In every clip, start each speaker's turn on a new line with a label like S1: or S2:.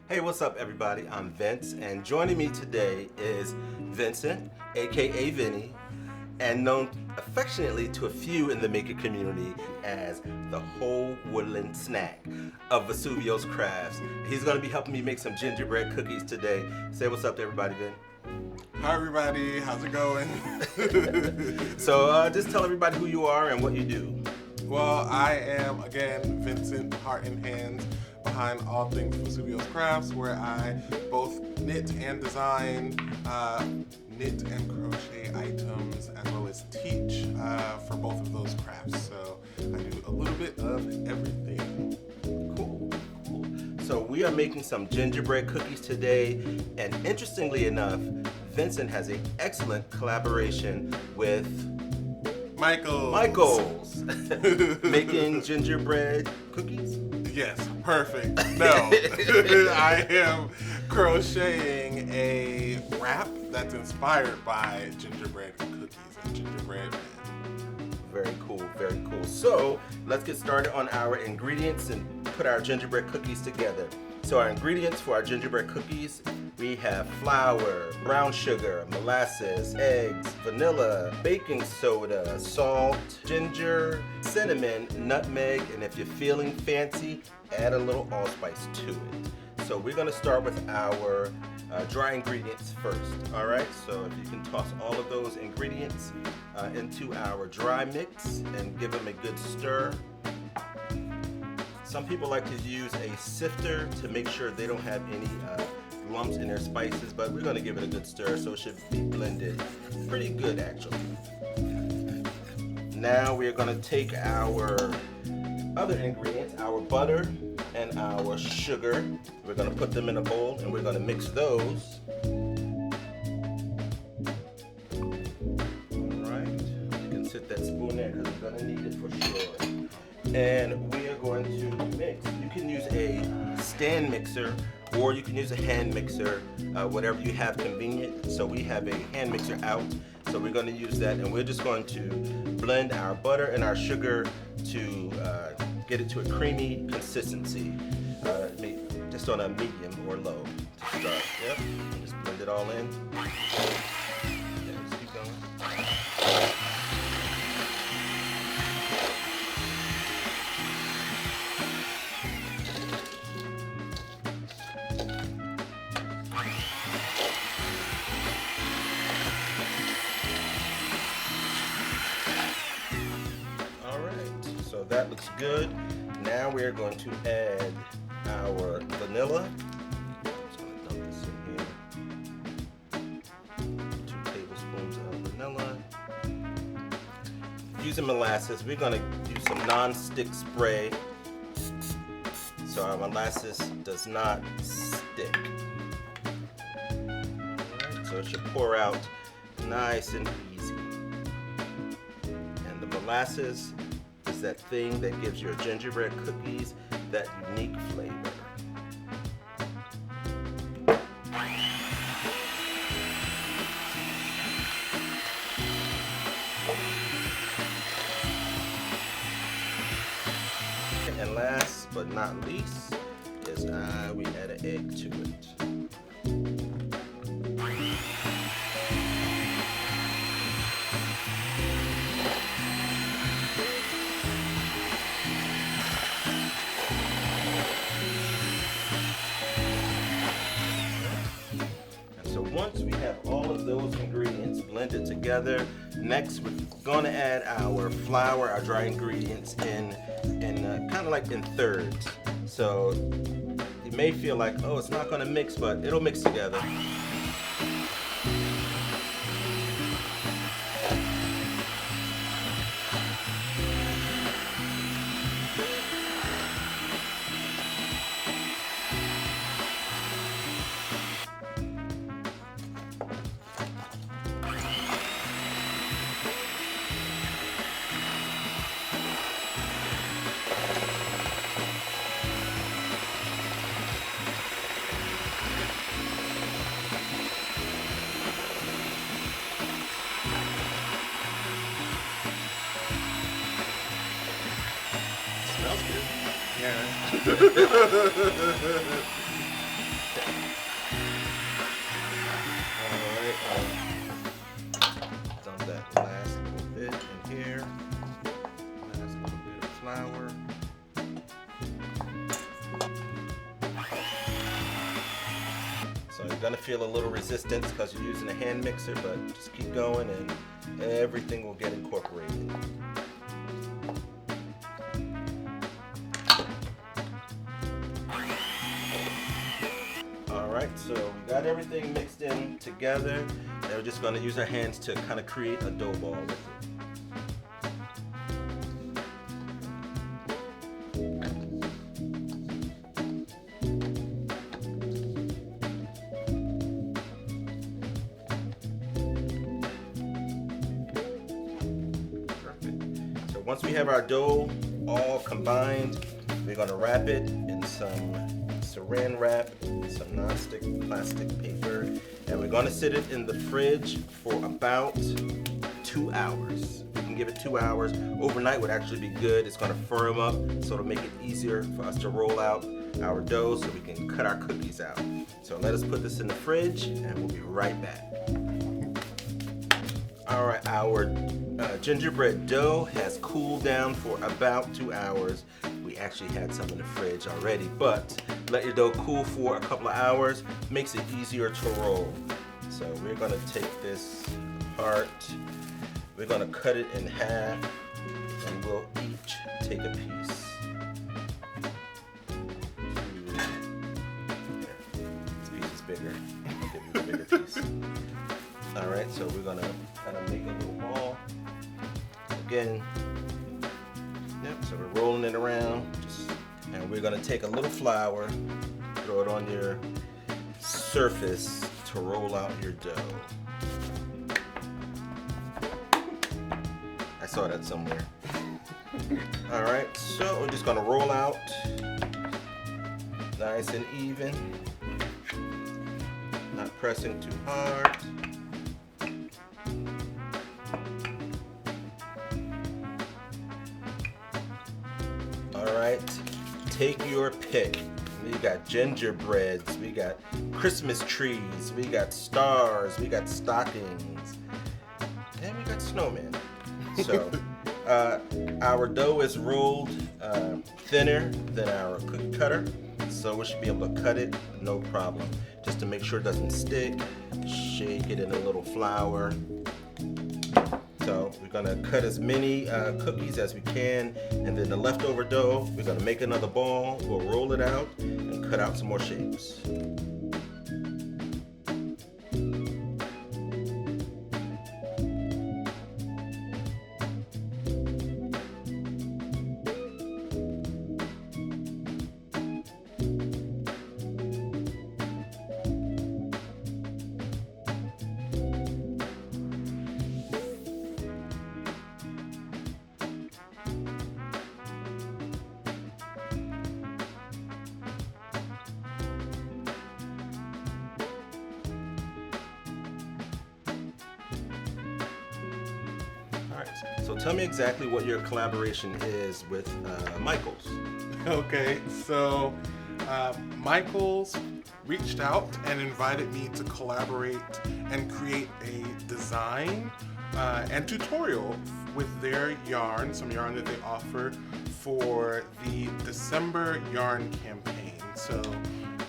S1: Hey, what's up, everybody? I'm Vince, and joining me today is Vincent, aka Vinny, and known affectionately to a few in the maker community as the whole woodland snack of Visuvio's Crafts. He's going to be helping me make some gingerbread cookies today. Say what's up to everybody, Vin.
S2: Hi, everybody. How's it going?
S1: So just tell everybody who you are and what you do.
S2: Well, I am, again, Vincent, heart and hands behind all things Visuvio's Crafts, where I both knit and design, knit and crochet items, as well as teach for both of those crafts. So I do a little bit of everything.
S1: Cool. So we are making some gingerbread cookies today, and interestingly enough, Vincent has an excellent collaboration with Michael's making gingerbread cookies.
S2: Yes, perfect. No, I am crocheting a wrap that's inspired by gingerbread cookies and gingerbread men.
S1: Very cool, very cool. So let's get started on our ingredients and put our gingerbread cookies together. So our ingredients for our gingerbread cookies, we have flour, brown sugar, molasses, eggs, vanilla, baking soda, salt, ginger, cinnamon, nutmeg, and if you're feeling fancy, add a little allspice to it. So we're gonna start with our dry ingredients first, all right? So if you can toss all of those ingredients into our dry mix and give them a good stir. Some people like to use a sifter to make sure they don't have any lumps in their spices, but we're gonna give it a good stir so it should be blended pretty good actually. Now we're gonna take our other ingredients, our butter and our sugar. We're gonna put them in a bowl and we're gonna mix those. All right, you can sit that spoon there because we're gonna need it for sure. And we are going to mix. You can use a stand mixer or you can use a hand mixer, whatever you have convenient. So we have a hand mixer out, so we're going to use that, and we're just going to blend our butter and our sugar to get it to a creamy consistency, just on a medium or low to start. Yep, just blend it all in. Yeah, just keep going. So that looks good. Now we're going to add our vanilla. I'm just going to dump this in here. 2 tablespoons of vanilla. Using molasses, we're going to use some non-stick spray so our molasses does not stick. Alright, so it should pour out nice and easy. And the molasses is that thing that gives your gingerbread cookies that unique flavor. And last but not least is we add an egg to it. Once we have all of those ingredients blended together, next we're going to add our flour, our dry ingredients in kind of like in thirds. So you may feel like, oh, it's not going to mix, but it'll mix together.
S2: Smells good. Yeah.
S1: gonna feel a little resistance because you're using a hand mixer, but just keep going and everything will get incorporated. Alright, so we got everything mixed in together, and we're just gonna use our hands to kind of create a dough ball with it. Once we have our dough all combined, we're going to wrap it in some saran wrap, some non-stick plastic paper, and we're going to sit it in the fridge for about 2 hours. We can give it 2 hours. Overnight would actually be good. It's going to firm up, so it'll make it easier for us to roll out our dough so we can cut our cookies out. So let us put this in the fridge, and we'll be right back. All right, our gingerbread dough has cooled down for about 2 hours. We actually had some in the fridge already, but let your dough cool for a couple of hours. Makes it easier to roll. So we're gonna take this apart. We're gonna cut it in half, and we'll each take a piece. Here, this piece is bigger. I'll give you a bigger piece. All right, so we're gonna kind of make a little ball. Again, yep, so we're rolling it around, and we're gonna take a little flour, throw it on your surface to roll out your dough. I saw that somewhere. All right, so we're just gonna roll out nice and even, not pressing too hard. Alright, take your pick. We got gingerbreads, we got Christmas trees, we got stars, we got stockings, and we got snowmen. So, our dough is rolled thinner than our cookie cutter, so we should be able to cut it no problem. Just to make sure it doesn't stick, shake it in a little flour. So we're gonna cut as many cookies as we can, and then the leftover dough, we're gonna make another ball, we'll roll it out, and cut out some more shapes. So tell me exactly what your collaboration is with Michaels.
S2: Okay, so Michaels reached out and invited me to collaborate and create a design and tutorial with their yarn, some yarn that they offer for the December yarn campaign. So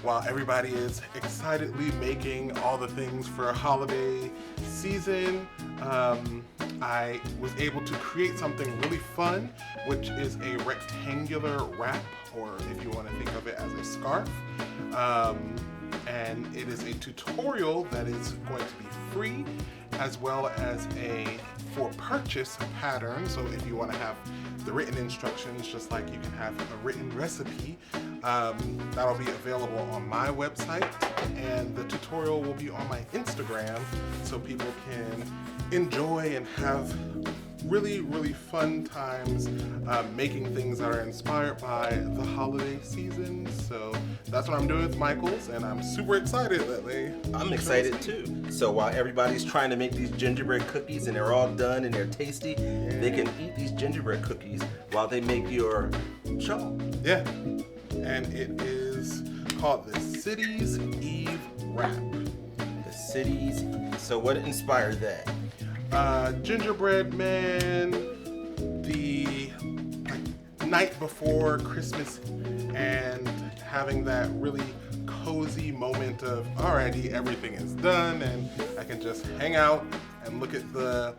S2: while everybody is excitedly making all the things for a holiday season, I was able to create something really fun, which is a rectangular wrap, or if you want to think of it as a scarf. And it is a tutorial that is going to be free, as well as a for purchase pattern. So if you want to have the written instructions, just like you can have a written recipe, that'll be available on my website, and the tutorial will be on my Instagram, so people can enjoy and have really, really fun times making things that are inspired by the holiday season. So that's what I'm doing with Michaels, and I'm super excited that they...
S1: I'm excited too. So while everybody's trying to make these gingerbread cookies and they're all done and they're tasty, they can eat these gingerbread cookies while they make your shawl.
S2: Yeah, and it is called the City's Eve Wrap.
S1: The City's. So what inspired that?
S2: Gingerbread Man, the night before Christmas, and having that really cozy moment of, alrighty, everything is done, and I can just hang out and look at the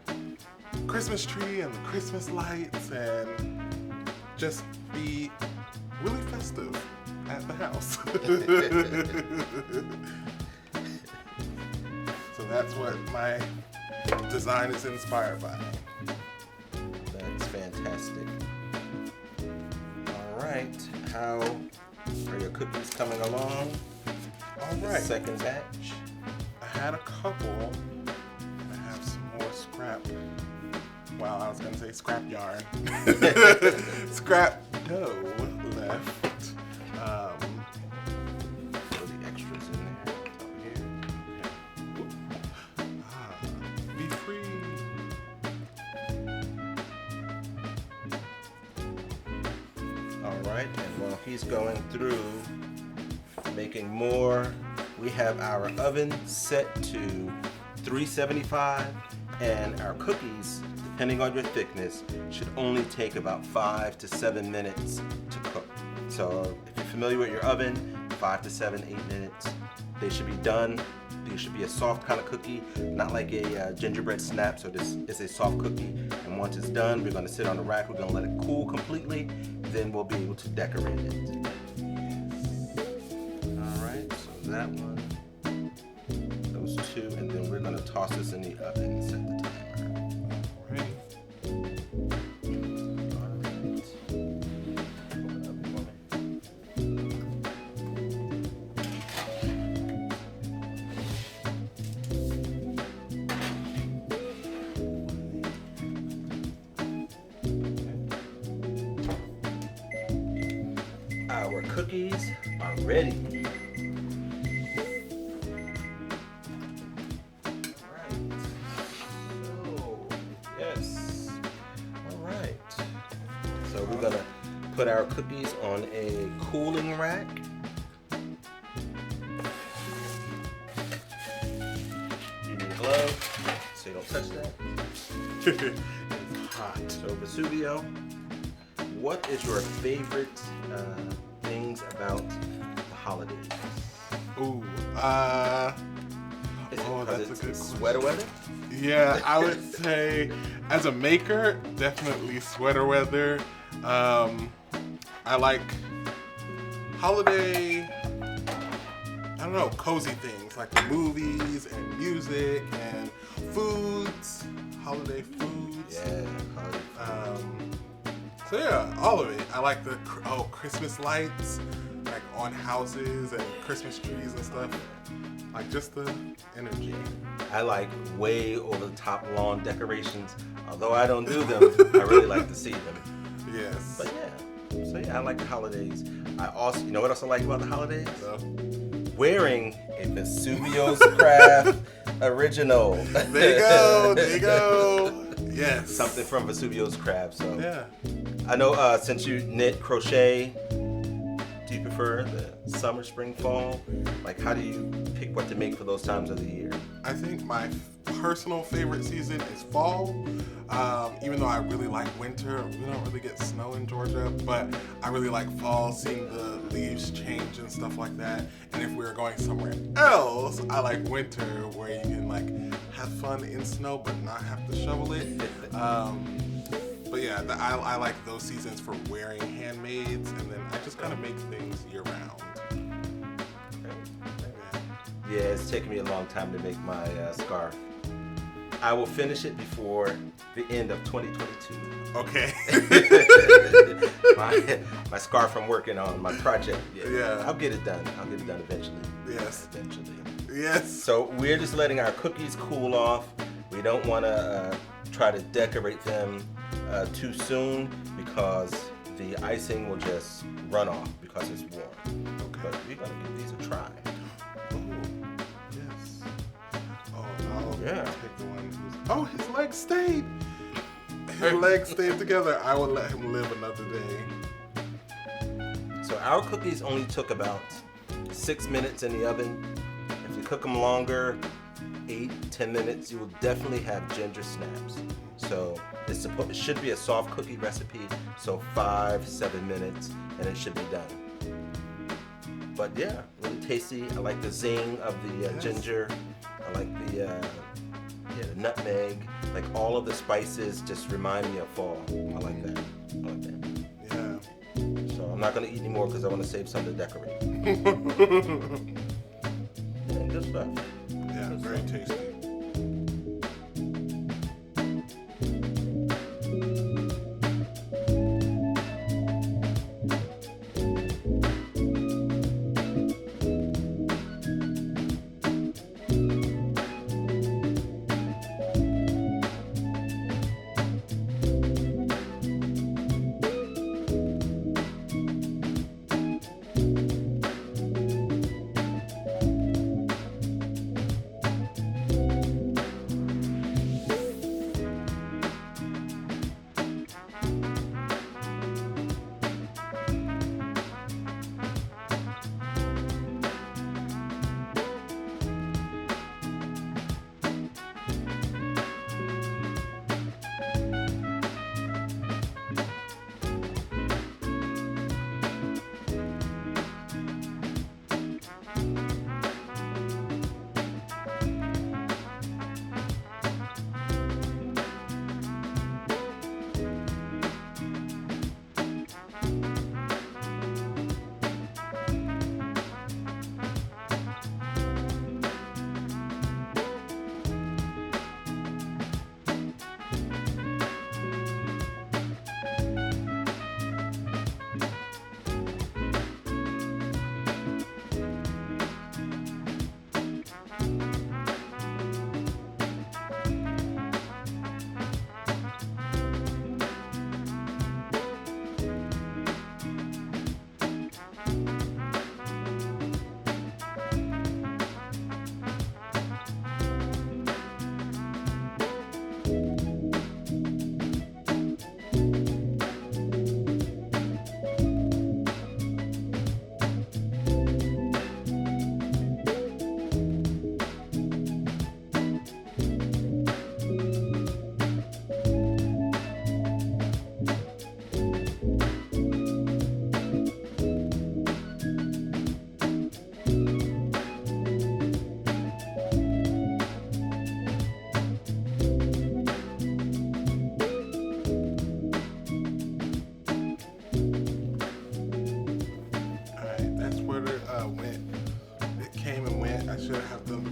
S2: Christmas tree and the Christmas lights and just be really festive at the house. So that's what my design is inspired by.
S1: That's fantastic. All right, how are your cookies coming along?
S2: All
S1: The
S2: right.
S1: second batch.
S2: I had a couple. I have some more scrap. Well, I was gonna say scrap yarn. Scrap dough left.
S1: Put the extras in there. Up here.
S2: Be free.
S1: All right, and while he's going through making more, we have our oven set to 375, and our cookies, depending on your thickness, should only take about 5 to 7 minutes to cook. So if you're familiar with your oven, 5 to 7, 8 minutes, they should be done. These should be a soft kind of cookie, not like a gingerbread snap. So this is a soft cookie, and once it's done, we're going to sit on the rack. We're going to let it cool completely, then we'll be able to decorate it. All right, so that one, those two, and then we're going to toss this in the oven and set the timer.
S2: Ready?
S1: All right. Open it up for me. Our cookies are ready. Alright. So, yes. Alright. So we're gonna put our cookies on a cooling rack. You need a glove so you don't touch that.
S2: It's hot.
S1: So Visuvio, what is your favorite things about the holidays?
S2: Ooh,
S1: Is it
S2: oh,
S1: because
S2: that's a
S1: it's
S2: good question.
S1: sweater weather?
S2: Yeah, I would say as a maker, definitely sweater weather. I like holiday, I don't know, cozy things like movies and music and foods, holiday foods.
S1: Yeah, holiday.
S2: So yeah, all of it. I like the Christmas lights, like on houses and Christmas trees and stuff. Like just the energy.
S1: I like way over the top lawn decorations. Although I don't do them, I really like to see them.
S2: Yes.
S1: But yeah, so yeah, I like the holidays. I also, you know what else I like about the holidays?
S2: So,
S1: Wearing a Visuvio's Craft original.
S2: there you go. There you go. Yes.
S1: Something from Visuvio's Craft. So
S2: Yeah.
S1: I know since you knit, crochet, do you prefer the summer, spring, fall? Like, how do you pick what to make for those times of the year?
S2: I think my personal favorite season is fall. Even though I really like winter, we don't really get snow in Georgia, but I really like fall, seeing the leaves change and stuff like that. And if we were going somewhere else, I like winter, where you can like have fun in snow but not have to shovel it. But yeah, I like those seasons for wearing handmaids, and then I just kind of make things year round.
S1: Yeah, it's taken me a long time to make my scarf. I will finish it before the end of 2022.
S2: Okay.
S1: my scarf I'm working on, my project.
S2: Yeah.
S1: I'll get it done. I'll get it done eventually.
S2: Yes.
S1: Eventually.
S2: Yes.
S1: So we're just letting our cookies cool off. We don't want to try to decorate them too soon, because the icing will just run off because it's warm.
S2: Okay.
S1: But we're going to give these a try.
S2: Oh, yes. Oh, I'll
S1: Yeah.
S2: take the one who's... Oh, his legs stayed. His legs stayed together. I will let him live another day.
S1: So our cookies only took about 6 minutes in the oven. If you cook them longer, 8-10 minutes, you will definitely have ginger snaps. So it should be a soft cookie recipe, so 5-7 minutes, and it should be done. But yeah, really tasty. I like the zing of the ginger. I like the nutmeg. Like all of the spices just remind me of fall. I like that.
S2: Yeah.
S1: So I'm not gonna eat anymore because I want to save some to decorate. Yeah, good stuff.
S2: Yeah,
S1: Good
S2: very
S1: stuff.
S2: tasty.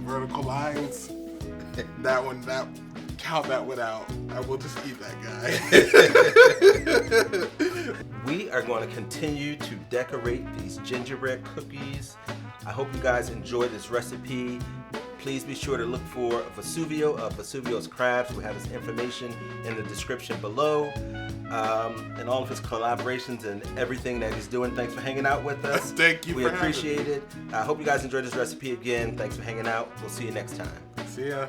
S2: Vertical lines. Count that one out. I will just eat that guy.
S1: We are going to continue to decorate these gingerbread cookies. I hope you guys enjoy this recipe. Please be sure to look for Visuvio of Visuvio's Crafts. We'll have his information in the description below. And all of his collaborations and everything that he's doing. Thanks for hanging out with us.
S2: Thank you.
S1: We appreciate it. I hope you guys enjoyed this recipe again. Thanks for hanging out. We'll see you next time.
S2: See ya.